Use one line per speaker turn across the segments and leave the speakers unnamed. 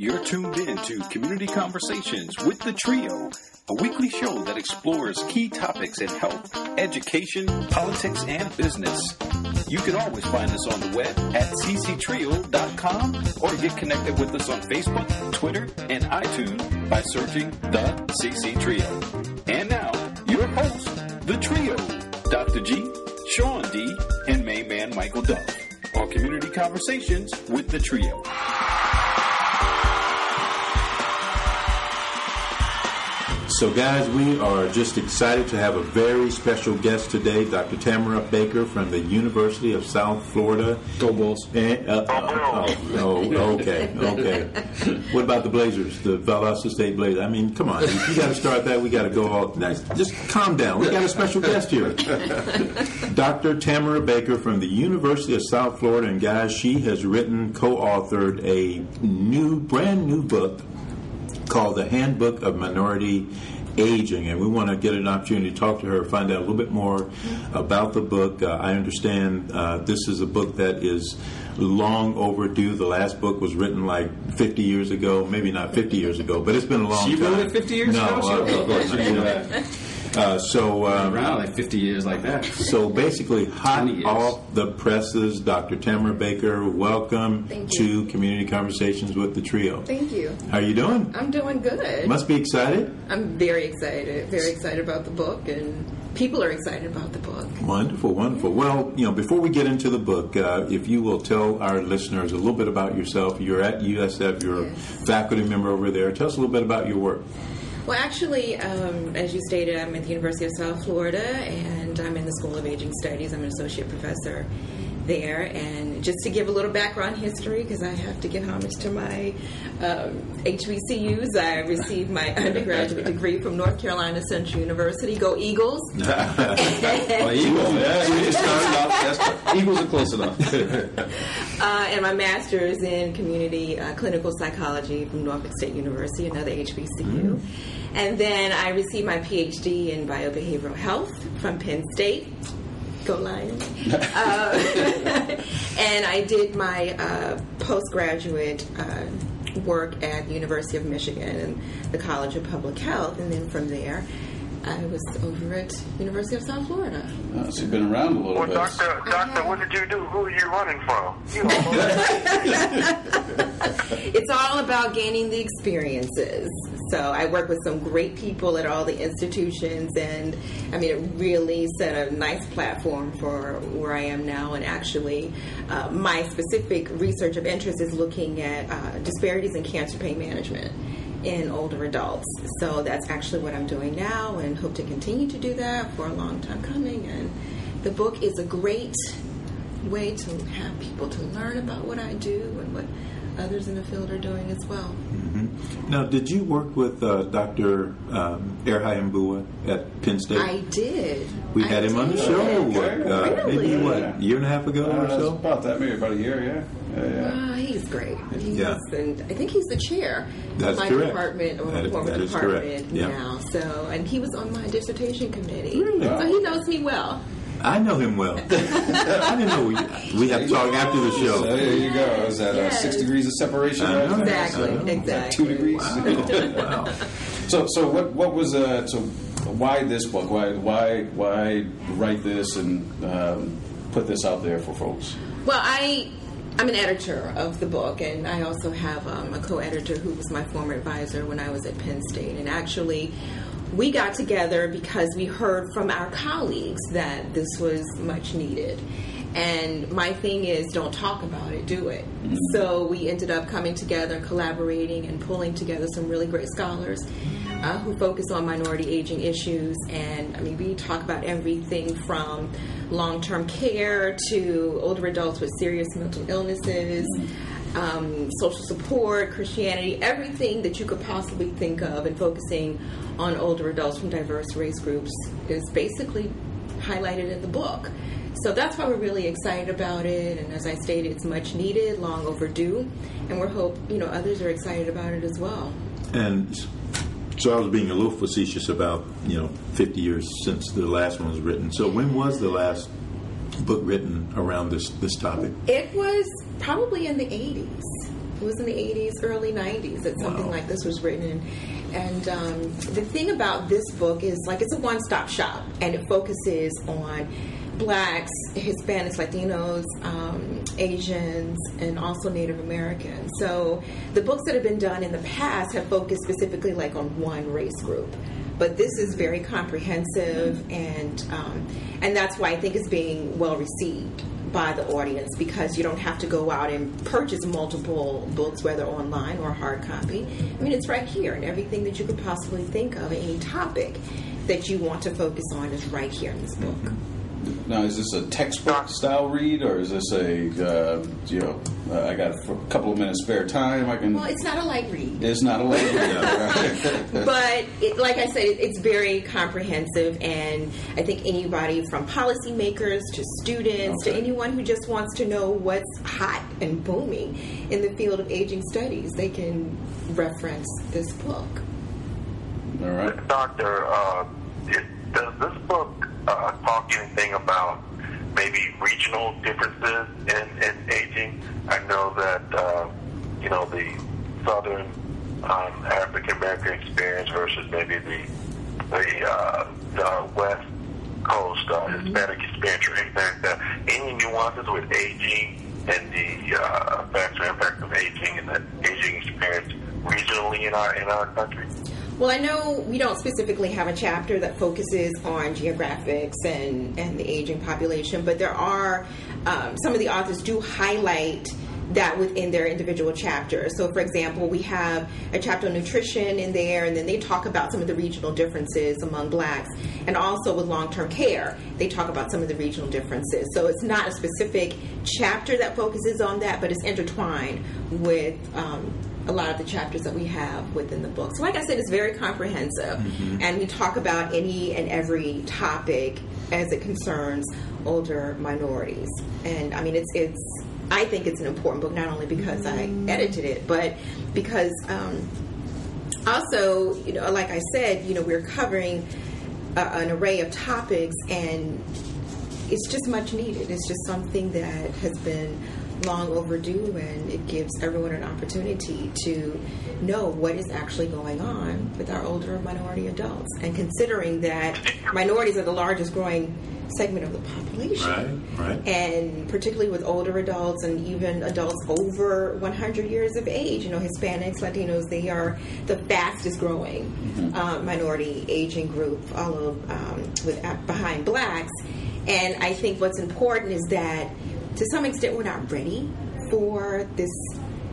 You're tuned in to Community Conversations with the Trio, a weekly show that explores key topics in health, education, politics, and business. You can always find us on the web at cctrio.com or get connected with us on Facebook, Twitter, and iTunes by searching The CC Trio. And now, your hosts, the Trio, Dr. G, Sean D, and main man Michael Duff, on Community Conversations with the Trio.
So guys, we are just excited to have a very special guest today, Dr. Tamara Baker from the University of South Florida.
Go Bulls.
Okay. What about the Blazers, the Valdosta State Blazers? I mean, come on, if you got to start that, we got to go all nice. Just calm down. We got a special guest here. Dr. Tamara Baker from the University of South Florida, and guys, she has written, co-authored a brand new book called the Handbook of Minority Aging, and we want to get an opportunity to talk to her, find out a little bit more about the book. I understand this is a book that is long overdue. The last book was written like 50 years ago, maybe not 50 years ago, but it's been a long time.
She wrote it 50 years ago?
No, of course.
Around like 50 years like that.
So basically, hot off the presses, Dr. Tamara Baker, welcome to Community Conversations with the Trio.
Thank you.
How are you doing?
I'm doing good.
Must be excited?
I'm very excited about the book, and people are excited about the book.
Wonderful, wonderful. Well, before we get into the book, if you will tell our listeners a little bit about yourself. You're at USF, you're a faculty member over there. Tell us a little bit about your work.
Well, actually, as you stated, I'm at the University of South Florida, and I'm in the School of Aging Studies. I'm an associate professor there. And just to give a little background history, because I have to give homage to my HBCUs, I received my undergraduate degree from North Carolina Central University. Go Eagles!
Well, Eagles, Eagles are close enough.
And my master's in community clinical psychology from Norfolk State University, another HBCU. And then I received my PhD in biobehavioral health from Penn State. Go Lions. And I did my postgraduate work at the University of Michigan and the College of Public Health. And then from there, I was over at University of South Florida.
So you've been around a little bit.
Doctor, what did you do? Who are you running from?
It's all about gaining the experiences. So I work with some great people at all the institutions, and it really set a nice platform for where I am now. And actually, my specific research of interest is looking at disparities in cancer pain management in older adults. So that's actually what I'm doing now, and hope to continue to do that for a long time coming. And the book is a great way to have people to learn about what I do and what others in the field are doing as well.
Now, did you work with Dr. Erhayembua at Penn State?
I did.
We had him on the show.
Really?
Maybe, a year and a half ago or so?
About that, maybe about a year,
He's great. And I think he's the chair
of
my
correct.
department, or former department now. So, and he was on my dissertation committee.
Really?
So he knows me well.
I know him well. I didn't know we have to talk after the show.
So there you go. Is that 6 degrees of separation?
Exactly.
2 degrees.
Wow.
So what was so why this book? Why write this and put this out there for folks?
Well, I'm an editor of the book, and I also have a co-editor who was my former advisor when I was at Penn State. And actually, we got together because we heard from our colleagues that this was much needed. And my thing is, don't talk about it, do it. Mm-hmm. So we ended up coming together and collaborating and pulling together some really great scholars who focus on minority aging issues. And we talk about everything from long-term care to older adults with serious mental illnesses, social support, Christianity, everything that you could possibly think of, and focusing on older adults from diverse race groups is basically highlighted in the book. So that's why we're really excited about it, and as I stated, it's much needed, long overdue, and we hope others are excited about it as well.
And so I was being a little facetious about 50 years since the last one was written. So when was the last book written around this topic?
It was probably in the 80s. It was in the 80s, early 90s that something like this was written. And the thing about this book is, like, it's a one-stop shop, and it focuses on Blacks, Hispanics, Latinos, Asians, and also Native Americans. So the books that have been done in the past have focused specifically like on one race group. But this is very comprehensive, and that's why I think it's being well received by the audience, because you don't have to go out and purchase multiple books, whether online or hard copy. I mean, it's right here, and everything that you could possibly think of, any topic that you want to focus on is right here in this book.
Now, is this a textbook style read, or is this a, I got a couple of minutes spare time, I can...
Well, it's not a light read.
It's not a light read.
But, like I said, it's very comprehensive, and I think anybody from policymakers to students to anyone who just wants to know what's hot and booming in the field of aging studies, they can reference this book.
All right.
Doctor, does this book talk anything about maybe regional differences in aging? I know that the Southern African American experience versus maybe the West Coast Hispanic experience, or anything like that. Any nuances with aging and the facts or impact of aging and the aging experience regionally in our country?
Well, I know we don't specifically have a chapter that focuses on geographics and the aging population, but there are, some of the authors do highlight that within their individual chapters. So, for example, we have a chapter on nutrition in there, and then they talk about some of the regional differences among Blacks. And also with long-term care, they talk about some of the regional differences. So it's not a specific chapter that focuses on that, but it's intertwined with a lot of the chapters that we have within the book. So like I said, it's very comprehensive, and we talk about any and every topic as it concerns older minorities. And I mean, I think it's an important book, not only because I edited it, but because also, like I said, we're covering an array of topics, and it's just much needed. It's just something that has been long overdue, and it gives everyone an opportunity to know what is actually going on with our older minority adults. And considering that minorities are the largest growing segment of the population,
right.
And particularly with older adults and even adults over 100 years of age, Hispanics, Latinos, they are the fastest growing minority aging group, behind Blacks. And I think what's important is that to some extent we're not ready for this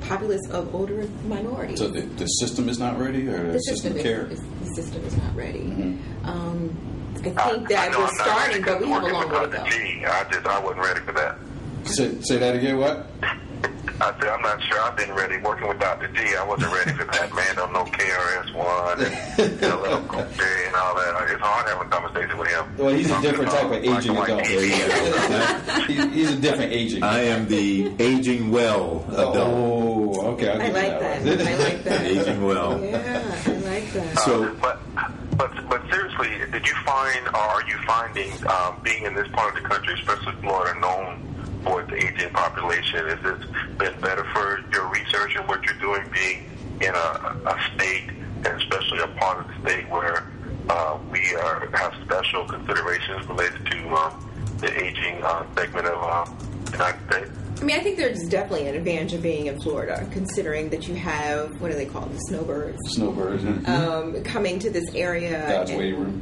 populace of older minorities.
So the system is not ready, or the system of care?
The system is not ready. I think that we're starting, but we have a long way to go.
I wasn't ready for that.
Say that again, what?
I said, I'm not sure I've been ready working with Dr. G. I wasn't ready for that. Man, don't know KRS-One and LL and all that. It's hard having a conversation with him.
Well, he's a different type of aging adult. He's a different aging.
I am the aging well adult.
Oh, okay.
I like that.
Aging well.
Yeah, I like that.
So,
but seriously, did you find, or are you finding, being in this part of the country, especially Florida, known for its aging population, has it been better for your research and what you're doing, being in a state, and especially a part of the state where we have special considerations related to the aging segment of the United States?
I mean, I think there's definitely an advantage of being in Florida, considering that you have, what do they call them, snowbirds?
Snowbirds.
Coming to this area.
God's waiting room.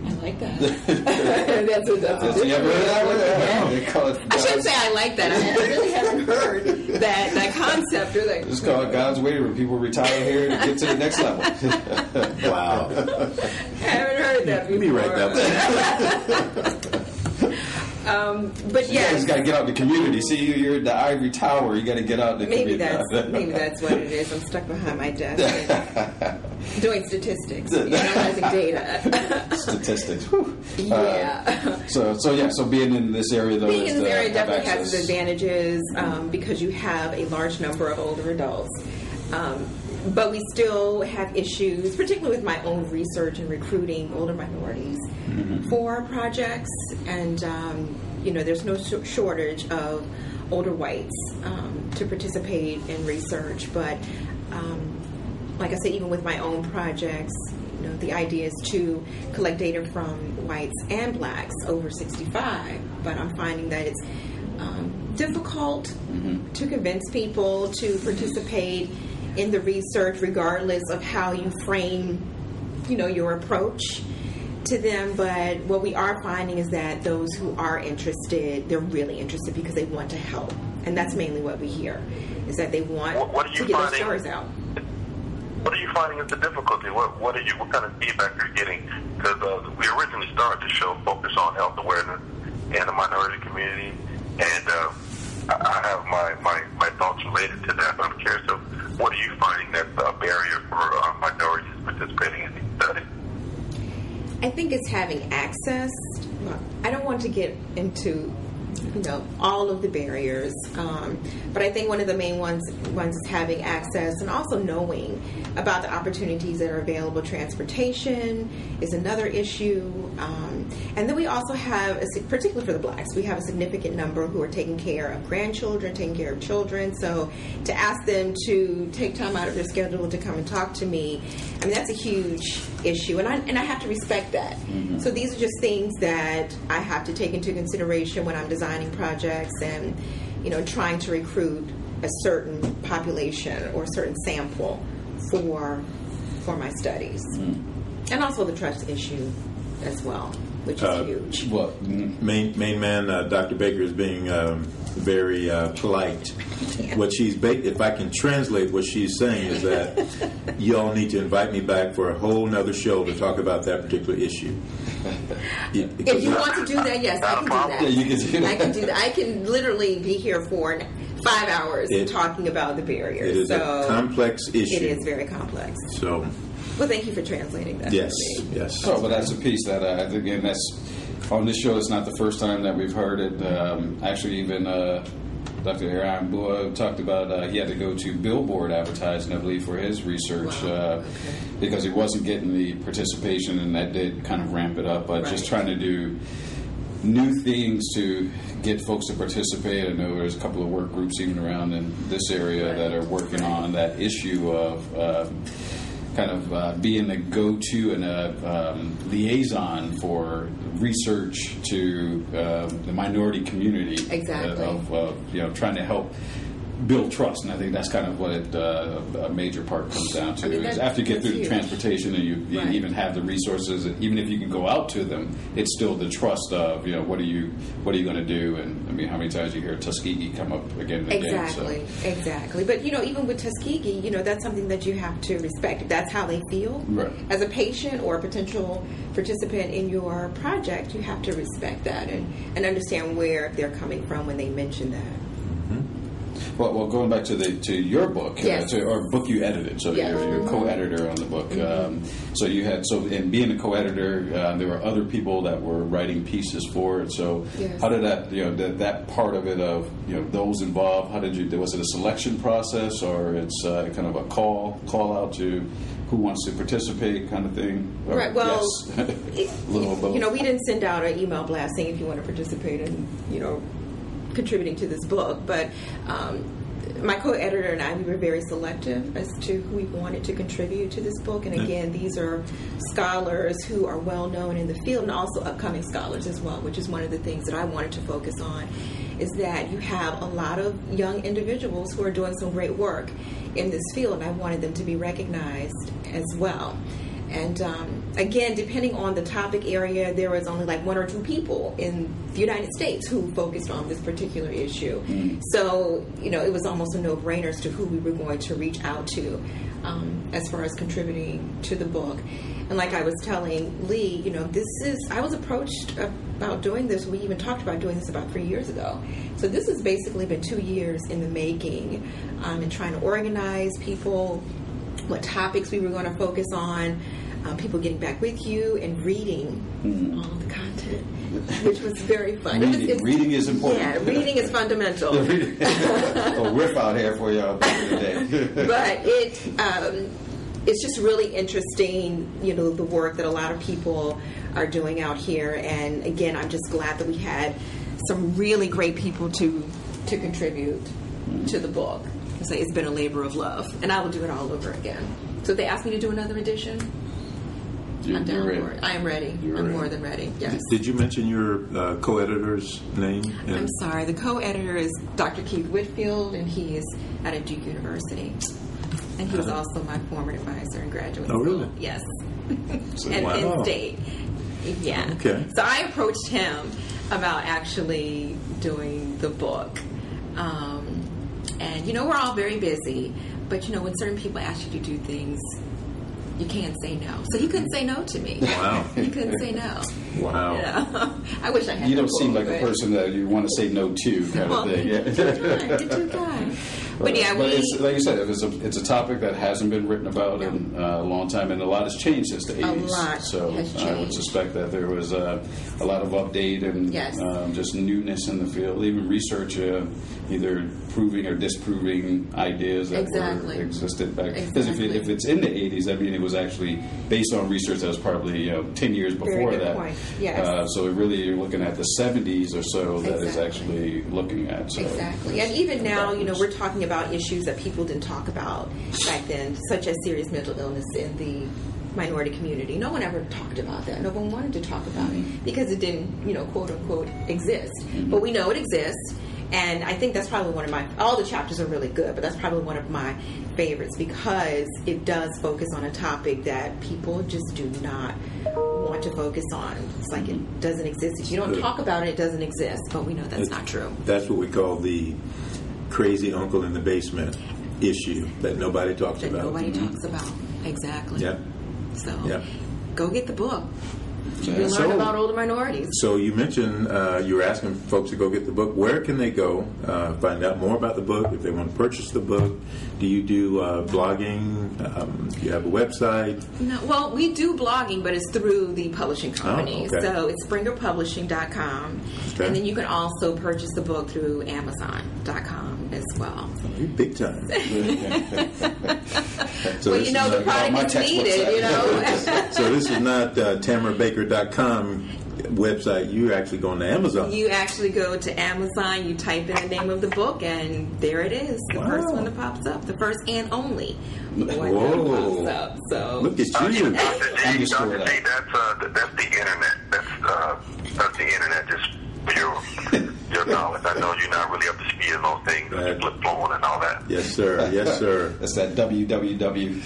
I like that. that's a different.
You ever heard that one?
Yeah. I shouldn't say I like that. I really haven't heard that concept. Or that.
It's called God's waiting room. People retire here to get to the next level.
wow.
I haven't heard that before.
Let me write that one.
But yeah, you just got to get out in the community. See, you're at the ivory tower. You got to get out in the community.
Maybe that's what it is. I'm stuck behind my desk doing statistics, analyzing data.
Statistics.
Yeah.
So being in this area, though,
being in this area definitely has its advantages because you have a large number of older adults. But we still have issues, particularly with my own research and recruiting older minorities for projects. And there's no shortage of older whites to participate in research. But like I said, even with my own projects, the idea is to collect data from whites and blacks over 65. But I'm finding that it's difficult to convince people to participate in the research, regardless of how you frame, your approach to them. But what we are finding is that those who are interested, they're really interested because they want to help, and that's mainly what we hear, is that they want to get their stories out.
What are you finding is the difficulty? What kind of feedback you're getting? Because we originally started the show focused on health awareness and the minority community, and I have my thoughts related to that. But I'm curious of what are you finding that's a barrier for minorities participating in these studies?
I think it's having access. Well, I don't want to get into all of the barriers, but I think one of the main ones is having access, and also knowing about the opportunities that are available. Transportation is another issue, and then we also have, particularly for the blacks, we have a significant number who are taking care of grandchildren, taking care of children. So to ask them to take time out of their schedule to come and talk to me, I mean, that's a huge issue, and I have to respect that. So these are just things that I have to take into consideration when I'm designing projects and trying to recruit a certain population or a certain sample for my studies. And also the trust issue as well, which is huge.
Well, main man, Dr. Baker is being very polite. What if I can translate what she's saying is that you all need to invite me back for a whole nother show to talk about that particular issue.
If you want to do that, yes, I can do that.
Yeah, you can do that.
I can do that. I can literally be here for 5 hours talking about the barriers.
It is a complex issue.
It is very complex.
So,
well, thank you for translating that.
Yes,
for me.
yes.
Oh, but that's a piece that, again, that's on this show. It's not the first time that we've heard it. Actually, even Dr. Aaron Bua talked about he had to go to billboard advertising, I believe, for his research because he wasn't getting the participation, and that did kind of ramp it up. But just trying to do new things to get folks to participate. I know there's a couple of work groups even around in this area that are working on that issue of being the go-to and a liaison for research to the minority community.
Exactly.
Of trying to help build trust, and I think that's kind of what a major part comes down to. Is after you get through the transportation and you even have the resources, and even if you can go out to them, it's still the trust of what are you going to do? And I mean, how many times you hear Tuskegee come up again and again?
Exactly. But even with Tuskegee, that's something that you have to respect. If that's how they feel as a patient or a potential participant in your project, you have to respect that and understand where they're coming from when they mention that.
Well, going back to your book, or book you edited, so you're co-editor on the book. So you had in being a co-editor, there were other people that were writing pieces for it. So how did that that part of it of those involved? How did you? Was it a selection process, or it's kind of a call out to who wants to participate kind of thing? Or,
right. Well,
yes. A little of both.
We didn't send out an email blast saying if you want to participate in contributing to this book, but my co-editor and I, we were very selective as to who we wanted to contribute to this book. And again, these are scholars who are well known in the field, and also upcoming scholars as well, which is one of the things that I wanted to focus on, is that you have a lot of young individuals who are doing some great work in this field, and I wanted them to be recognized as well. And again, depending on the topic area, there was only like 1 or 2 people in the United States who focused on this particular issue. So, it was almost a no-brainer as to who we were going to reach out to as far as contributing to the book. And like I was telling Lee, I was approached about doing this. We even talked about doing this about 3 years ago. So this has basically been 2 years in the making, and trying to organize people, what topics we were going to focus on, people getting back with you, and reading all of the content, which was very fun.
Reading is important.
Yeah, reading is fundamental.
Riff out here for y'all today.
But it's just really interesting, the work that a lot of people are doing out here. And again, I'm just glad that we had some really great people to contribute to the book. So it's been a labor of love, and I will do it all over again. So if they ask me to do another edition, I'm down for it. I am ready. I'm more than ready. Yes.
Did you mention your co-editor's name?
I'm sorry. The co-editor is Dr. Keith Whitfield, and he is out of Duke University. And he was also my former advisor in graduate school.
Oh, really?
Yes.
And
Penn State. Yeah.
Okay.
So I approached him about actually doing the book. And, we're all very busy. But, when certain people ask you to do things, you can't say no. So he couldn't say no to me.
Wow.
He couldn't say no.
Wow.
I wish I had.
You don't seem like a person that you want to say no to, kind of thing.
You're too kind. But
it's, like you said, it's a topic that hasn't been written about in a long time, and a lot has changed since the 80s.
A lot
so
has changed.
I would suspect that there was a lot of update and just newness in the field, even research, either proving or disproving ideas that existed back. Because if it's in the 80s, I mean, it was actually based on research that was probably 10 years before that.
Point. Yes.
So really, you're looking at the 70s or so that is actually looking at. So,
exactly. And even now, we're talking about issues that people didn't talk about back then, such as serious mental illness in the minority community. No one ever talked about that. No one wanted to talk about it because it didn't, quote unquote, exist. But we know it exists. And I think that's probably one of all the chapters are really good, but that's probably one of my favorites because it does focus on a topic that people just do not want to focus on. It's like it doesn't exist. If you don't talk about it, it doesn't exist. But we know that's not true.
That's what we call the crazy uncle in the basement issue that nobody talks about.
Nobody talks about. Exactly.
Yep.
So
yep.
Go get the book. You learn about older minorities.
So you mentioned you were asking folks to go get the book. Where can they go find out more about the book if they want to purchase the book? Do you do blogging? Do you have a website?
No, well, we do blogging, but it's through the publishing company.
Oh, okay.
So it's springerpublishing.com. Okay. And then you can also purchase the book through Amazon.com as well.
Oh, you're big time.
So well, the product is needed,
So this is not TamaraBaker.com website. You're actually going to Amazon.
You actually go to Amazon, you type in the name of the book, and there it is. The first one that pops up. The first and only one that pops up. So
look at you.
Dr. D, that's the internet. That's the internet, just your knowledge. I know you're not really up to speed on those things, flip phone and all that.
Yes, sir. Yes, sir.
That's that www.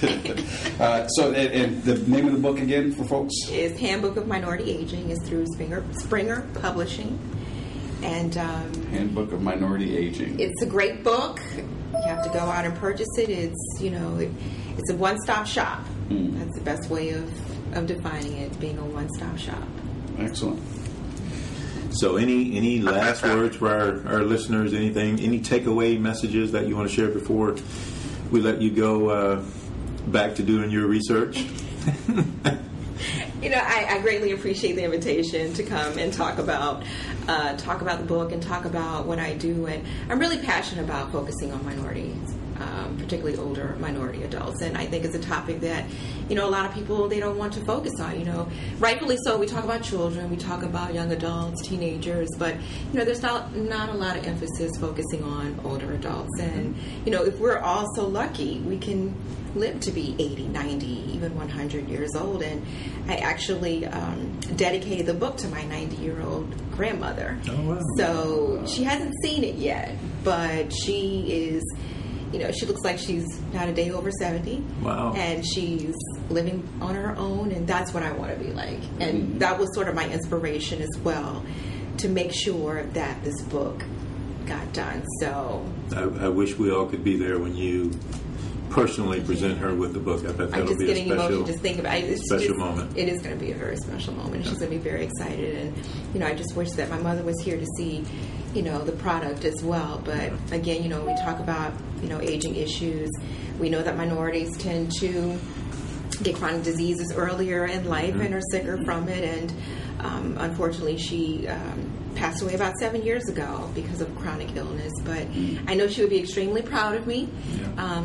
So, and the name of the book again for folks
is Handbook of Minority Aging. It's through Springer Publishing, and
Handbook of Minority Aging.
It's a great book. You have to go out and purchase it. It's it's a one-stop shop. That's the best way of defining it, being a one-stop shop.
Excellent.
So any last words for our listeners, any takeaway messages that you want to share before we let you go back to doing your research?
I greatly appreciate the invitation to come and talk about the book and talk about what I do. And I'm really passionate about focusing on minorities, particularly older minority adults. And I think it's a topic that, a lot of people, they don't want to focus on. Rightfully so. We talk about children, we talk about young adults, teenagers, but, there's not a lot of emphasis focusing on older adults. And, if we're all so lucky, we can live to be 80, 90, even 100 years old. And I actually dedicated the book to my 90-year-old grandmother.
Oh, wow.
So she hasn't seen it yet, but she is, she looks like she's not a day over 70.
Wow.
And she's living on her own, and that's what I want to be like. And that was sort of my inspiration as well, to make sure that this book got done. So
I wish we all could be there when you personally present her with the book. I bet that'll be a special,
just think about it.
special moment.
It is going to be a very special moment. And she's going to be very excited. And, I just wish that my mother was here to see, the product as well. But again, we talk about, aging issues. We know that minorities tend to get chronic diseases earlier in life and are sicker from it. And unfortunately, she passed away about 7 years ago because of chronic illness. But I know she would be extremely proud of me.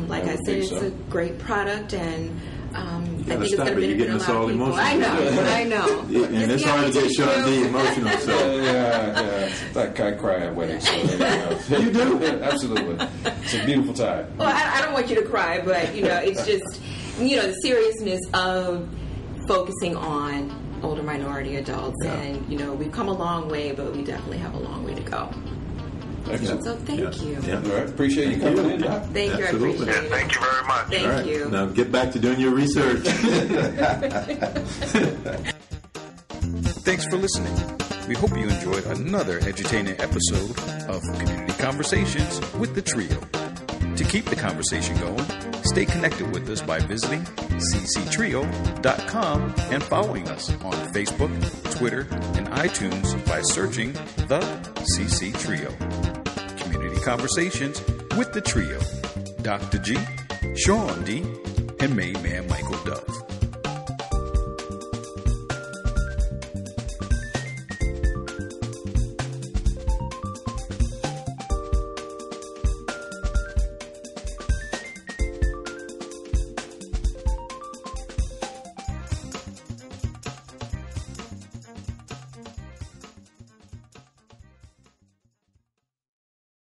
Like I said, it's a great product, and
You
I
gotta
think it's
stop
going to
it. You're
benefit
getting
a
us
lot
all
of people.
emotional.
I know.
And it's hard to get Sean D emotional. So
yeah. I cry at weddings. So,
you do?
Absolutely. It's a beautiful time.
Well, I don't want you to cry, but it's just the seriousness of focusing on older minority adults, and we've come a long way, but we definitely have a long way to go.
Excellent.
So thank you.
Yeah.
All right. Appreciate you coming in, Doc.
Thank you.
Absolutely.
I appreciate it.
Thank you very much.
Thank
All right.
you.
Now get back to doing your research.
Thanks for listening. We hope you enjoyed another edutaining episode of Community Conversations with the Trio. To keep the conversation going, stay connected with us by visiting cctrio.com and following us on Facebook, Twitter, and iTunes by searching The CC Trio. Community Conversations with the Trio. Dr. G, Sean D, and Main Man Michael Dove.